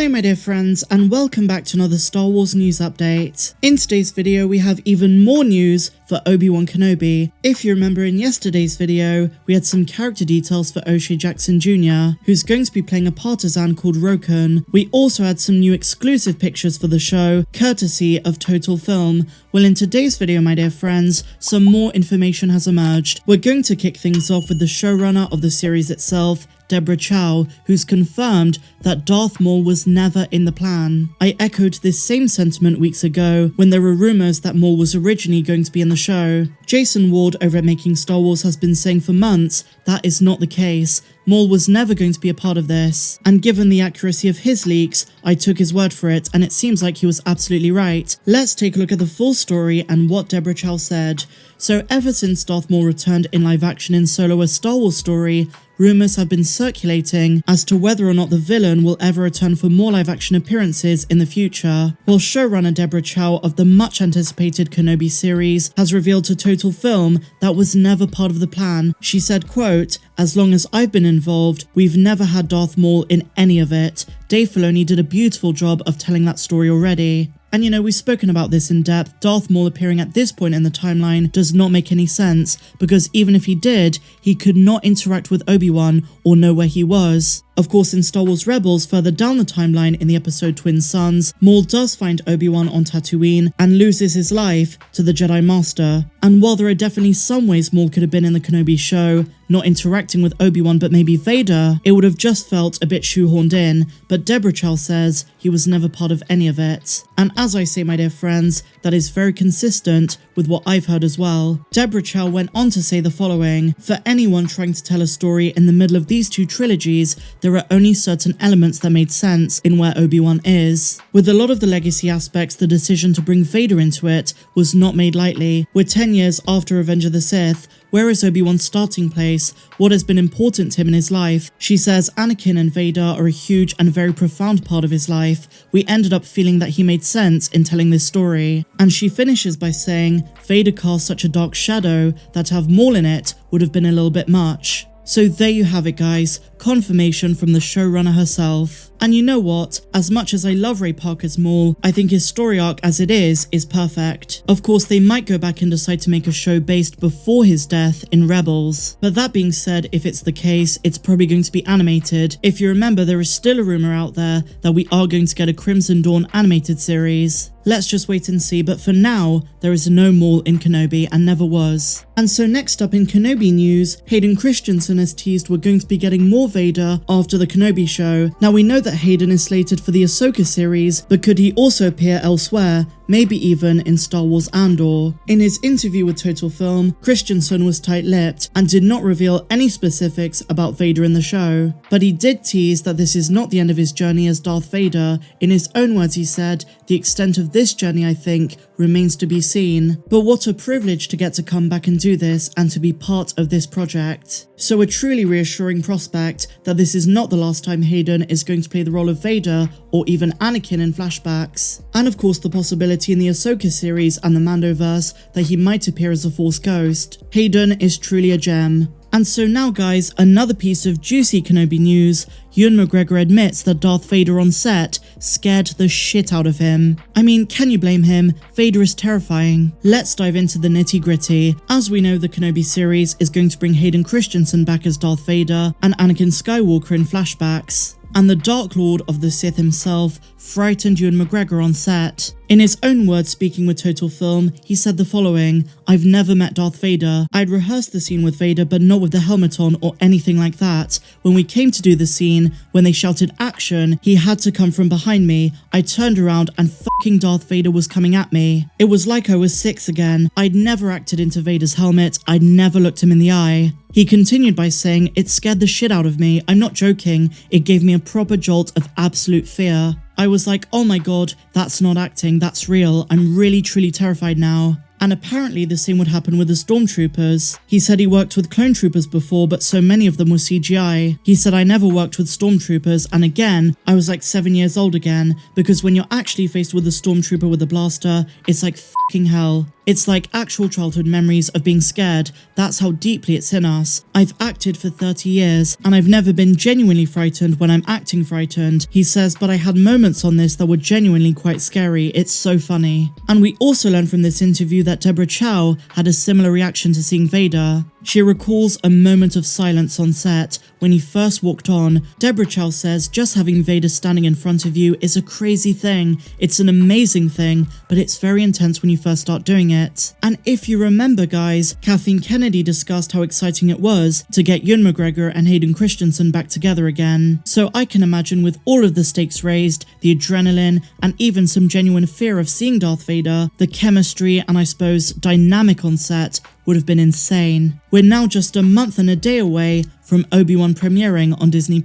Hello my dear friends, and welcome back to another Star Wars news update. In today's video we have even more news for Obi-Wan Kenobi. If you remember in yesterday's video, we had some character details for O'Shea Jackson Jr., who's going to be playing a partisan called Rokun. We also had some new exclusive pictures for the show, courtesy of Total Film. Well, in today's video my dear friends, some more information has emerged. We're going to kick things off with the showrunner of the series itself, Deborah Chow, who's confirmed that Darth Maul was never in the plan. I echoed this same sentiment weeks ago when there were rumours that Maul was originally going to be in the show. Jason Ward over at Making Star Wars has been saying for months that is not the case. Maul was never going to be a part of this, and given the accuracy of his leaks, I took his word for it, and it seems like he was absolutely right. Let's take a look at the full story and what Deborah Chow said. So ever since Darth Maul returned in live action in Solo: A Star Wars Story, rumours have been circulating as to whether or not the villain will ever return for more live action appearances in the future. While showrunner Deborah Chow of the much anticipated Kenobi series has revealed to Total Film that was never part of the plan. She said, quote, "As long as I've been involved, we've never had Darth Maul in any of it. Dave Filoni did a beautiful job of telling that story already." And you know, we've spoken about this in depth. Darth Maul appearing at this point in the timeline does not make any sense, because even if he did, he could not interact with Obi-Wan or know where he was. Of course, in Star Wars Rebels, further down the timeline in the episode Twin Suns, Maul does find Obi-Wan on Tatooine and loses his life to the Jedi Master. And while there are definitely some ways Maul could have been in the Kenobi show, not interacting with Obi-Wan but maybe Vader, it would have just felt a bit shoehorned in, but Deborah Chow says he was never part of any of it. And as I say, my dear friends, that is very consistent with what I've heard as well. Deborah Chow went on to say the following: "For anyone trying to tell a story in the middle of these two trilogies, there are only certain elements that made sense in where Obi-Wan is. With a lot of the legacy aspects, the decision to bring Vader into it was not made lightly. We're 10 years after Revenge of the Sith. Where is Obi-Wan's starting place? What has been important to him in his life?" She says Anakin and Vader are a huge and very profound part of his life. We ended up feeling that he made sense in telling this story. And she finishes by saying, "Vader cast such a dark shadow that to have Maul in it would have been a little bit much." So there you have it guys, confirmation from the showrunner herself. And you know what, as much as I love Ray Parker's Maul, I think his story arc as it is perfect. Of course they might go back and decide to make a show based before his death in Rebels. But that being said, if it's the case, it's probably going to be animated. If you remember, there is still a rumour out there that we are going to get a Crimson Dawn animated series. Let's just wait and see, but for now, there is no Maul in Kenobi and never was. And so next up in Kenobi news, Hayden Christensen has teased we're going to be getting more Vader after the Kenobi show. Now we know that Hayden is slated for the Ahsoka series, but could he also appear elsewhere? Maybe even in Star Wars Andor. In his interview with Total Film, Christensen was tight-lipped and did not reveal any specifics about Vader in the show. But he did tease that this is not the end of his journey as Darth Vader. In his own words he said, "The extent of this journey, I think, remains to be seen. But what a privilege to get to come back and do this and to be part of this project." So a truly reassuring prospect that this is not the last time Hayden is going to play the role of Vader or even Anakin in flashbacks. And of course the possibility in the Ahsoka series and the Mandoverse that he might appear as a Force ghost. Hayden is truly a gem. And so now guys, another piece of juicy Kenobi news. Ewan McGregor admits that Darth Vader on set scared the shit out of him. I mean, can you blame him? Vader is terrifying. Let's dive into the nitty gritty. As we know, the Kenobi series is going to bring Hayden Christensen back as Darth Vader and Anakin Skywalker in flashbacks. And the Dark Lord of the Sith himself frightened Ewan McGregor on set. In his own words speaking with Total Film, he said the following: "I've never met Darth Vader. I'd rehearsed the scene with Vader but not with the helmet on or anything like that. When we came to do the scene, when they shouted action, he had to come from behind me. I turned around and fucking Darth Vader was coming at me. It was like I was 6 again. I'd never acted into Vader's helmet. I'd never looked him in the eye." He continued by saying, "It scared the shit out of me. I'm not joking. It gave me a proper jolt of absolute fear. I was like, oh my god, that's not acting, that's real. I'm really truly terrified now." and apparently the same would happen with the stormtroopers. He said he worked with clone troopers before, but so many of them were CGI. He said, I never worked with stormtroopers, and again, I was like 7 years old again, because when you're actually faced with a stormtrooper with a blaster, it's like fucking hell. It's like actual childhood memories of being scared. That's how deeply it's in us. I've acted for 30 years, and I've never been genuinely frightened when I'm acting frightened. He says, but I had moments on this that were genuinely quite scary. It's so funny. And we also learned from this interview that Deborah Chow had a similar reaction to seeing Vader. She recalls a moment of silence on set when he first walked on. Deborah Chow says just having Vader standing in front of you is a crazy thing. It's an amazing thing, but it's very intense when you first start doing it. And if you remember, guys, Kathleen Kennedy discussed how exciting it was to get Ewan McGregor and Hayden Christensen back together again. So I can imagine with all of the stakes raised, the adrenaline, and even some genuine fear of seeing Darth Vader, the chemistry and I suppose dynamic on set would have been insane. We're now just a month and a day away from Obi-Wan premiering on Disney+,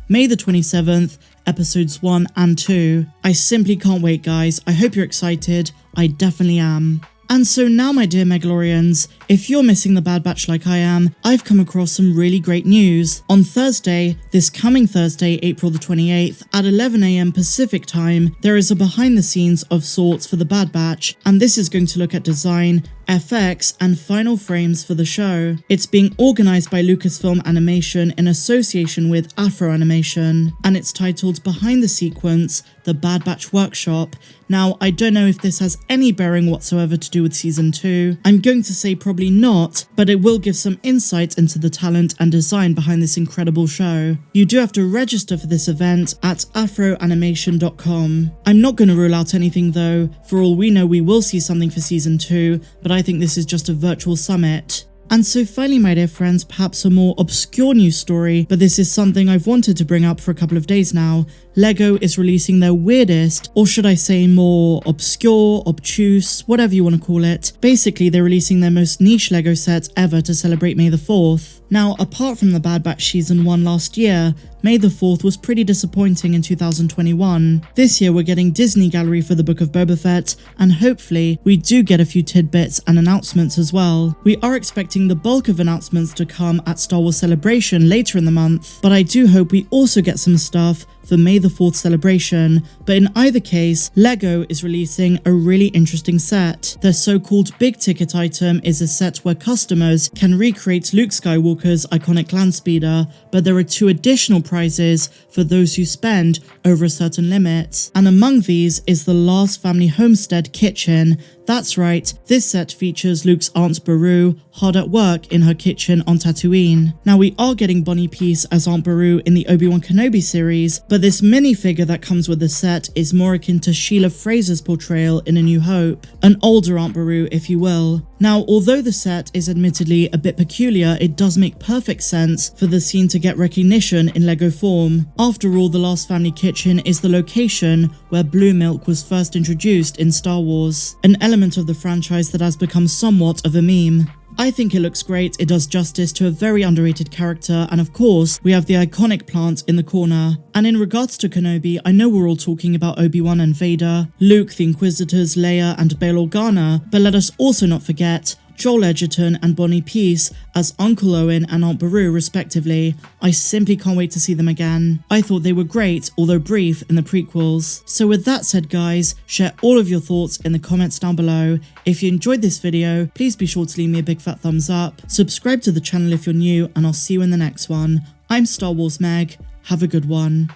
May the 27th, episodes 1 and 2. I simply can't wait, guys. I hope you're excited. I definitely am. And so now, my dear Megalorians, if you're missing the Bad Batch like I am, I've come across some really great news. On Thursday, this coming Thursday, April the 28th, at 11 AM Pacific time, there is a behind the scenes of sorts for the Bad Batch, and this is going to look at design, FX, and final frames for the show. It's being organised by Lucasfilm Animation in association with Afro Animation, and it's titled Behind the Sequence, The Bad Batch Workshop. Now, I don't know if this has any bearing whatsoever to do with Season 2. I'm going to say probably not, but it will give some insight into the talent and design behind this incredible show. You do have to register for this event at afroanimation.com. I'm not going to rule out anything though. For all we know, we will see something for Season 2, but I think this is just a virtual summit. And so finally, my dear friends, perhaps a more obscure news story, but this is something I've wanted to bring up for a couple of days now. LEGO is releasing their weirdest, or should I say more obscure, obtuse, whatever you want to call it. Basically, they're releasing their most niche LEGO set ever to celebrate May the 4th. Now, apart from the Bad Batch Season 1 last year, May the 4th was pretty disappointing in 2021. This year we're getting Disney Gallery for the Book of Boba Fett, and hopefully we do get a few tidbits and announcements as well. We are expecting the bulk of announcements to come at Star Wars Celebration later in the month, but I do hope we also get some stuff for May the 4th celebration. But in either case, LEGO is releasing a really interesting set. Their so-called big ticket item is a set where customers can recreate Luke Skywalker's iconic landspeeder, but there are 2 additional prizes for those who spend over a certain limit. And among these is the Last Family Homestead kitchen. That's right, this set features Luke's Aunt Beru hard at work in her kitchen on Tatooine. Now we are getting Bonnie Peace as Aunt Beru in the Obi-Wan Kenobi series, but this minifigure that comes with the set is more akin to Sheila Fraser's portrayal in A New Hope, an older Aunt Beru if you will. Now, although the set is admittedly a bit peculiar, it does make perfect sense for the scene to get recognition in LEGO form. After all, the Last Family Kitchen is the location where blue milk was first introduced in Star Wars, an element of the franchise that has become somewhat of a meme. I think it looks great, it does justice to a very underrated character, and of course, we have the iconic plant in the corner. And in regards to Kenobi, I know we're all talking about Obi-Wan and Vader, Luke, the Inquisitors, Leia, and Bail Organa, but let us also not forget Joel Edgerton and Bonnie Peace as Uncle Owen and Aunt Beru respectively. I simply can't wait to see them again. I thought they were great, although brief, in the prequels. So with that said guys, share all of your thoughts in the comments down below. If you enjoyed this video, please be sure to leave me a big fat thumbs up, subscribe to the channel if you're new, and I'll see you in the next one. I'm Star Wars Meg, have a good one.